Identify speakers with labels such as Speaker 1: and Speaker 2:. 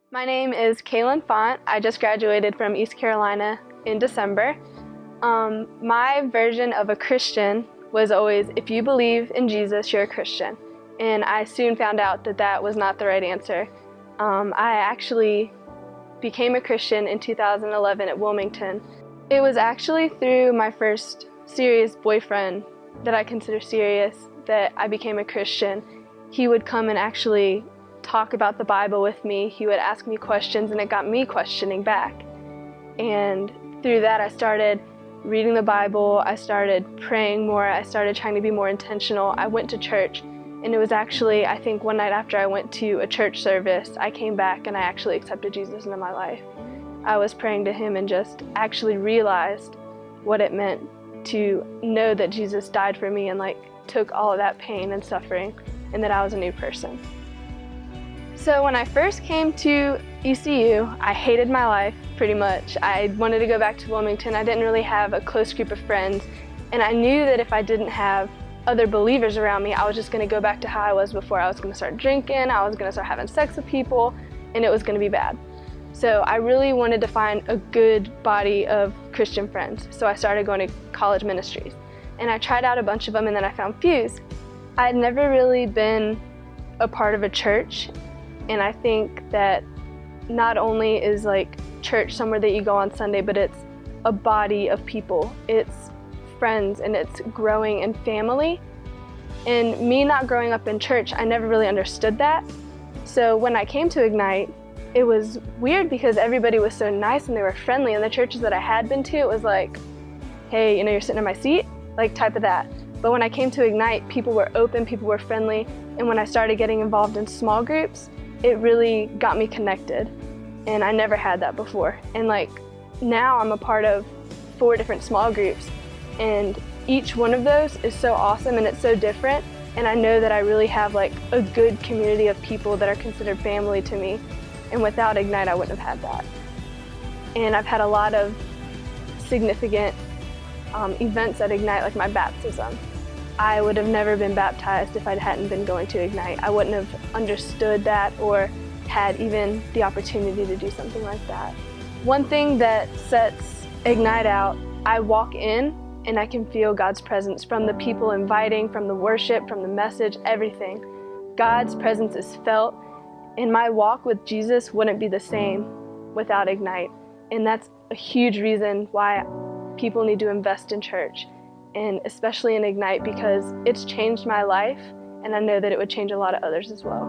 Speaker 1: My name is Kaylynn Font. I just graduated from East Carolina in December. My version of a Christian was always, if you believe in Jesus, you're a Christian. And I soon found out that that was not the right answer. I actually became a Christian in 2011 at Wilmington. It was actually through my first serious boyfriend that I consider serious that I became a Christian. He would come and actually talk about the Bible with me. He would ask me questions, and it got me questioning back. And through that, I started reading the Bible. I started praying more. I started trying to be more intentional. I went to church, and it was actually, I think, one night after I went to a church service, I came back and I actually accepted Jesus into my life. I was praying to him and just actually realized what it meant to know that Jesus died for me and took all of that pain and suffering, and that I was a new person. So when I first came to ECU, I hated my life pretty much. I wanted to go back to Wilmington. I didn't really have a close group of friends, and I knew that if I didn't have other believers around me, I was just going to go back to how I was before. I was going to start drinking, I was going to start having sex with people, and it was going to be bad. So I really wanted to find a good body of Christian friends. So I started going to college ministries, and I tried out a bunch of them, and then I found Fuse. I had never really been a part of a church. And I think that not only is church somewhere that you go on Sunday, but it's a body of people. It's friends, and it's growing in family. And me not growing up in church, I never really understood that. So when I came to Ignite, it was weird because everybody was so nice and they were friendly. And the churches that I had been to, it was like, hey, you're sitting in my seat, type of that. But when I came to Ignite, people were open, people were friendly. And when I started getting involved in small groups, it really got me connected, and I never had that before. And now I'm a part of 4 different small groups, and each one of those is so awesome and it's so different, and I know that I really have a good community of people that are considered family to me, and without Ignite I wouldn't have had that. And I've had a lot of significant events at Ignite, like my baptism. I would have never been baptized if I hadn't been going to Ignite. I wouldn't have understood that or had even the opportunity to do something like that. One thing that sets Ignite out, I walk in and I can feel God's presence from the people inviting, from the worship, from the message, everything. God's presence is felt, and my walk with Jesus wouldn't be the same without Ignite. And that's a huge reason why people need to invest in church, and especially in Ignite, because it's changed my life, and I know that it would change a lot of others as well.